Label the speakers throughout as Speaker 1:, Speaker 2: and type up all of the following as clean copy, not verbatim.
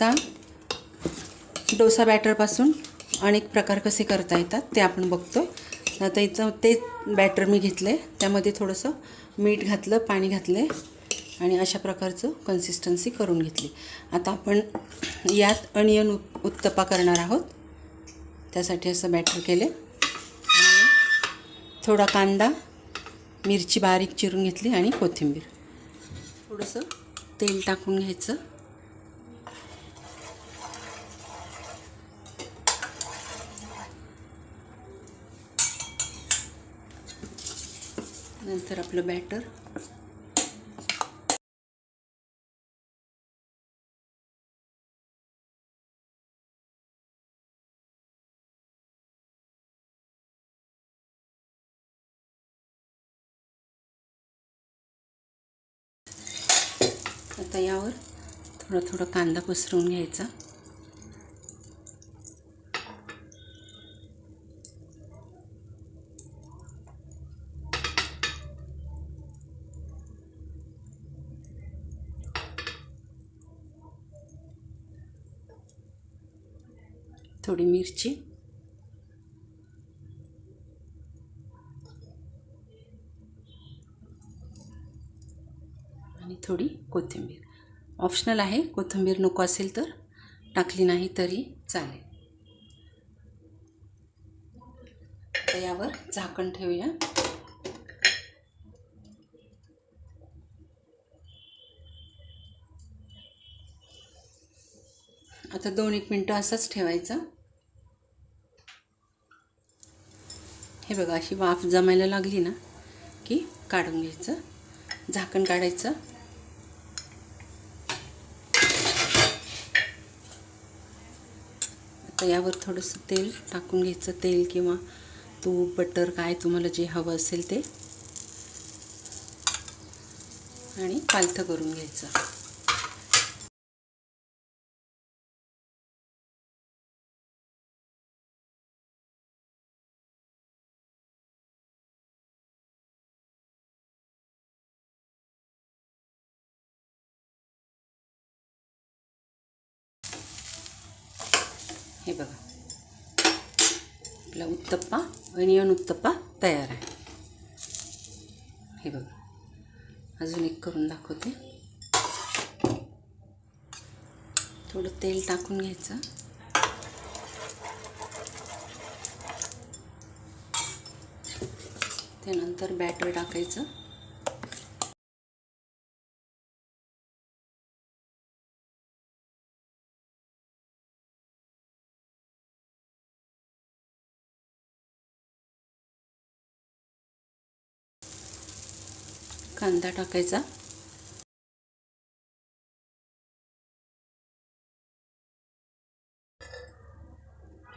Speaker 1: आता डोसा बॅटरपासून अनेक प्रकार कसे करता येतात ते आपण बघतो. आता इथं ते बॅटर मी घेतले, त्यामध्ये थोडंसं मीठ घातलं, पाणी घातले आणि अशा प्रकारचं कन्सिस्टन्सी करून घेतली. आता आपण यात अनियन उत्तप्पा करणार आहोत. त्यासाठी असं बॅटर केले. थोडा कांदा, मिरची बारीक चिरून घेतली आणि कोथिंबीर. थोडंसं तेल टाकून घ्यायचं. नंतर आपलं बॅटर आता यावर थोडं कांदा पसरवून घ्यायचा. थोडी मिरची आणि थोडी कोथिंबीर. ऑप्शनल आहे, कोथिंबीर नको असेल तर टाकली नाही तरी चालेल. आता यावर झाकण ठेवूया. आता 2-1 मिनटं असंच ठेवायचं. हे बघा, अशी वाफ जमायला लागली ना की काढून घ्यायचं, झाकण काढायचं. आता यावर थोडंसं तेल टाकून घ्यायचं. तेल किंवा तूप, बटर, काय तुम्हाला जे हवं असेल ते, आणि पालथं करून घ्यायचं. हे बघा, आपला उत्तप्पा, अनियन उत्तप्पा तयार आहे. हे बघा, अजून एक करून दाखवते. थोडं तेल टाकून घ्यायचं. त्यानंतर बॅटर टाकायचं. कांदा टाकायचा.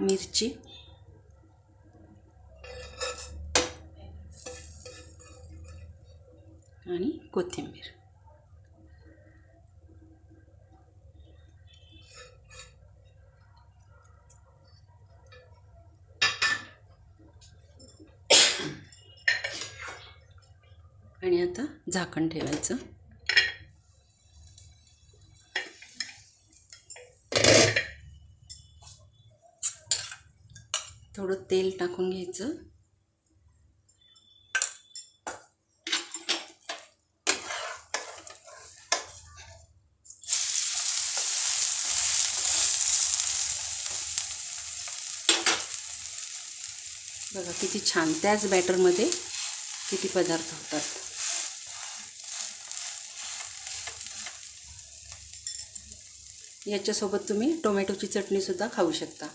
Speaker 1: मिरची, आणि कोथिंबीर. आणि आता झाकण ठेवायचं. थोडं तेल टाकून घ्यायचं. बघा किती छान, त्याच बॅटरमध्ये किती पदार्थ होतात. याच्यासोबत तुम्ही टोमॅटोची चटणीसुद्धा खाऊ शकता.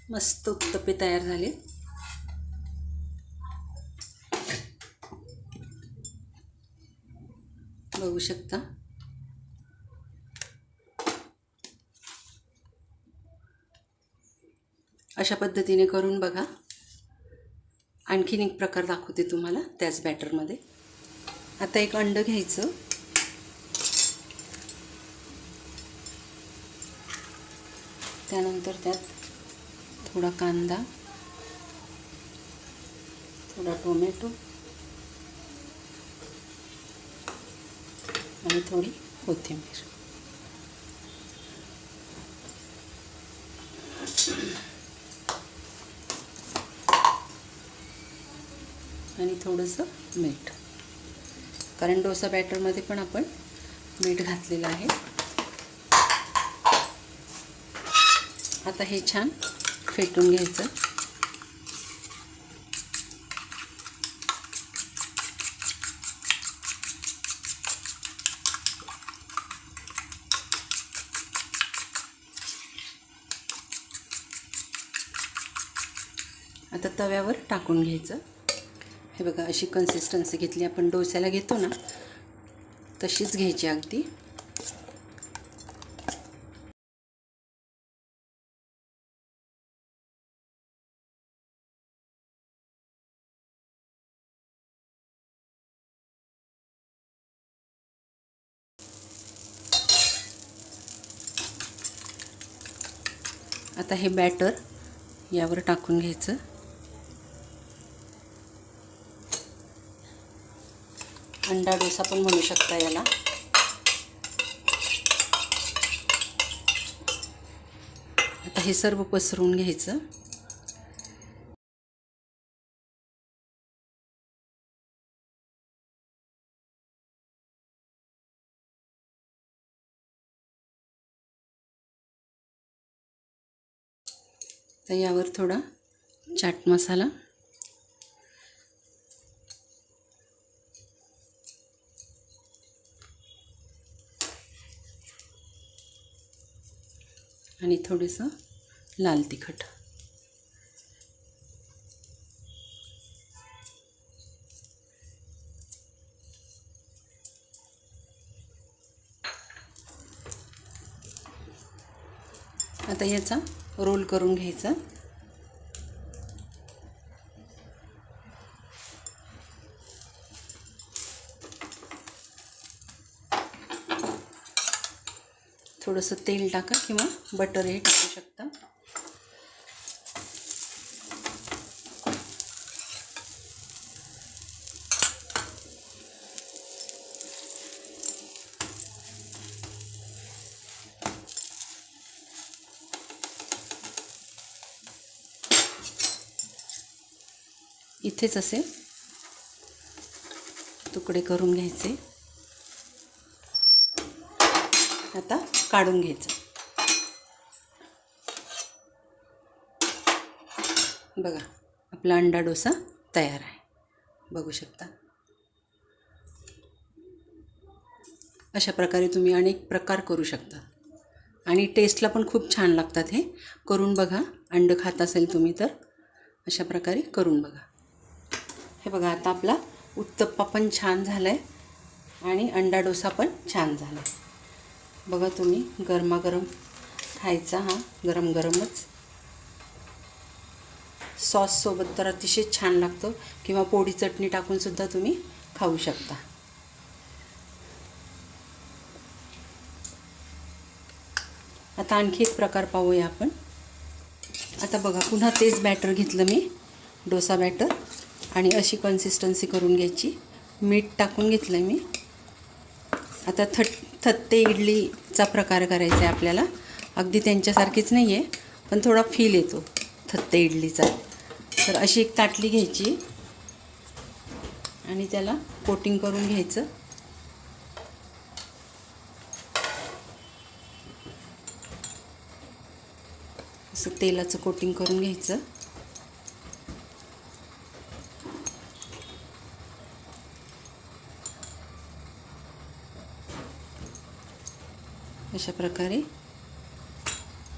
Speaker 1: मस्त उत्तप्पे तयार झाले. बघू शकता. अशा पद्धतीने करून बघा. आणखीन एक प्रकार दाखवते तुम्हाला त्याच बॅटरमध्ये. आता एक अंडं घ्यायचं, त्यानंतर त्यात थोडा कांदा, थोडा टोमॅटो आणि थोडी कोथिंबीर आणि थोडंसं मीठ, कारण डोसा बॅटरमध्ये पण आपण मीठ घातलेलं आहे. आता हे छान फेटून घ्यायचं. आता तव्यावर टाकून घ्यायचं. हे बघा, अशी कन्सिस्टन्सी घेतली. आपण डोस्याला घेतो ना तशीच घ्यायची अगदी. आता हे बॅटर यावर टाकून घ्यायचं. अंडा डोसा पण म्हणू शकता याला. आता हे सर्व पसरवून घ्यायचं. तर यावर थोडा चाट मसाला, आणि थोडंसं लाल तिखट. आता याचा रोल करून घ्यायचा. थोडंसं तेल टाका किंवा बटरही टाकू शकता. इथेच असे तुकडे करून घ्यायचे. आता काढून घ्यायचं. बघा, आपला अंडा डोसा तयार आहे. बघू शकता. अशा प्रकारे तुम्ही अनेक प्रकार करू शकता आणि टेस्टला पण खूप छान लागतात. हे करून बघा. अंडं खात असेल तुम्ही तर अशा प्रकारे करून बघा. हे बघा, आता आपला उत्तप्पा पण छान झाला आहे आणि अंडा डोसा पण छान झाला आहे. बघा तुम्ही, गरमागरम खायचा हा, गरम गरमच. सॉससोबत तर अतिशय छान लागतो किंवा पोळी चटणी टाकूनसुद्धा तुम्ही खाऊ शकता. आता आणखी एक प्रकार पाहूया आपण. आता बघा, पुन्हा तेच बॅटर घेतलं मी, डोसा बॅटर, आणि अशी कन्सिस्टन्सी करून घ्यायची. मीठ टाकून घेतलं मी. आता थत्ते इडलीचा प्रकार करायचा आहे आपल्याला. अगदी त्यांच्यासारखीच नाही आहे, पण थोडा फील येतो थत्ते इडलीचा. तर अशी एक ताटली घ्यायची आणि त्याला कोटिंग करून घ्यायचं. असं तेलाचं कोटिंग करून घ्यायचं. अशा प्रकारे,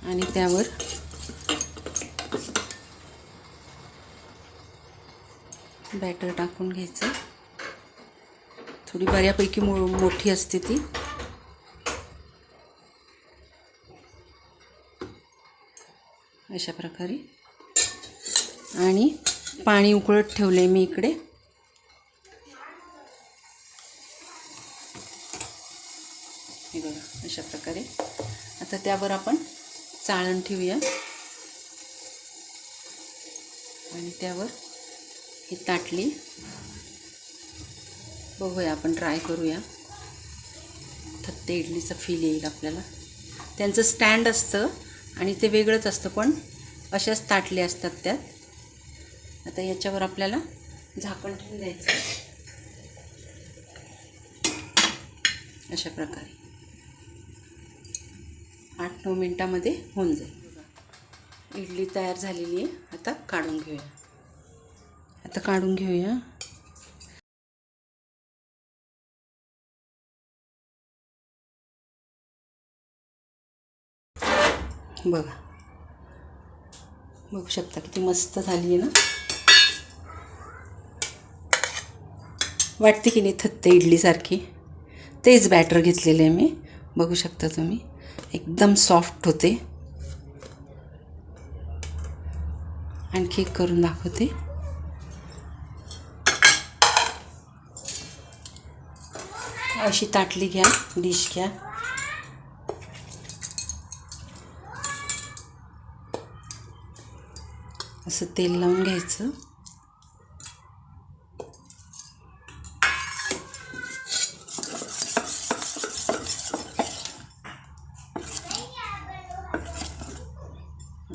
Speaker 1: आणि त्यावर बॅटर टाकून घ्यायचं. थोडी बऱ्यापैकी मोठी असते ती. अशा प्रकारे, आणि पाणी उकळत ठेवलं आहे मी इकडे. हे बघा अशा प्रकारे. आता त्यावर आपण चाळण ठेवूया आणि त्यावर ही ताटली बघूया, आपण ट्राय करूया. थत्ते इडलीचं फील येईल आपल्याला. त्यांचं स्टँड असतं आणि ते वेगळंच असतं, पण अशाच ताटले असतात त्यात. आता याच्यावर आपल्याला झाकण ठेवून द्यायचं अशा प्रकारे. 8-9 मिनटामध्ये होऊन जाईल. इडली तयार झालेली आहे. आता काढून घेऊया. बघू शकता किती मस्त झाली आहे ना. वाटते की नाही थत्ते इडलीसारखी. तेच बॅटर घेतलेलं आहे मी. बघू शकता तुम्ही, एकदम सॉफ्ट होते. आणखी एक करून दाखवते. अशी ताटली घ्या, डिश घ्या. असं तेल लावून घ्यायचं.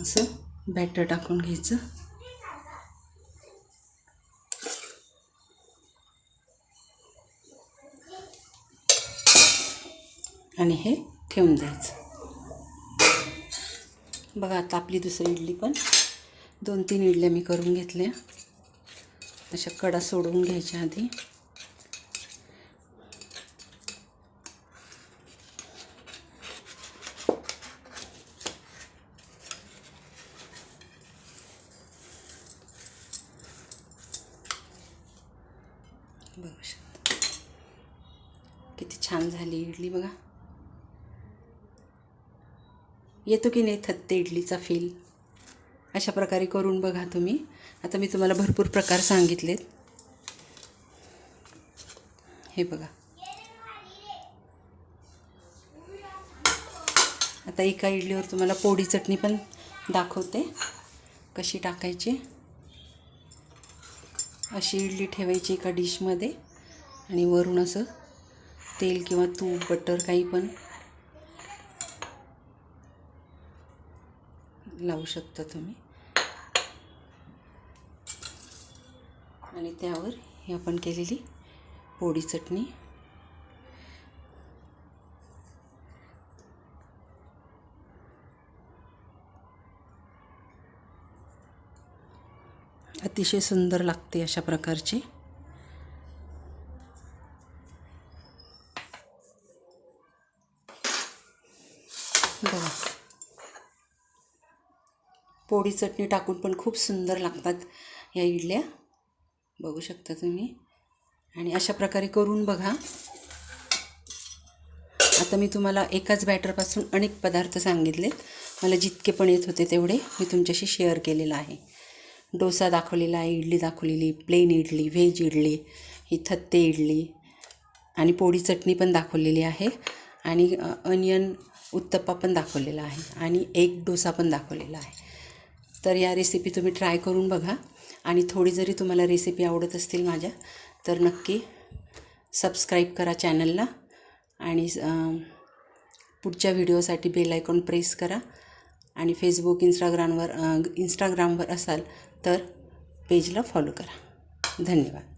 Speaker 1: असं बॅटर टाकून घ्यायचं. आणि हे ठेवून द्यायचं. बघा आता आपली दुसरी इडली पण 2-3 इडल्या मी करून घेतल्या. अशा कडा सोडून घ्यायच्या आधी. बघू शकता किती छान झाली इडली. बघा येतो की नाही थत्ते इडलीचा फील. अशा प्रकारे करून बघा तुम्ही. आता मी तुम्हाला भरपूर प्रकार सांगितलेत. हे बघा. आता एका इडलीवर तुम्हाला पोळी चटणी पण दाखवते कशी टाकायची. अशी इडली ठेवायची एका डिशमध्ये आणि वरून असं तेल किंवा तूप बटर काही पण लावू शकता तुम्ही. आणि त्यावर ही आपण केलेली पोळी चटणी. अतिशय सुंदर लागते अशा प्रकारची. बघा पोळी चटणी टाकून पण खूप सुंदर लागतात या इडल्या. बघू शकता तुम्ही. आणि अशा प्रकारे करून बघा. आता मी तुम्हाला एकाच बॅटरपासून अनेक पदार्थ सांगितलेत. मला जितके पण येत होते तेवढे मी तुमच्याशी शेअर केलेलं आहे. डोसा दाखवलेला आहे, इडली दाखवलेली, प्लेन इडली, व्हेज इडली, ही थत्ते इडली आणि पोळी चटणी पण दाखवलेली आहे. आणि अनियन उत्तप्पा पण दाखवलेला आहे आणि एग डोसा पण दाखवलेला आहे. तर या रेसिपी तुम्ही ट्राय करून बघा. आणि थोडी जरी तुम्हाला रेसिपी आवडत असतील माझ्या तर नक्की सबस्क्राईब करा चॅनलला. आणि पुढच्या व्हिडिओसाठी बेल आयकॉन प्रेस करा. आणि फेसबुक इंस्टाग्रामवर असाल तर पेजला फॉलो करा. धन्यवाद.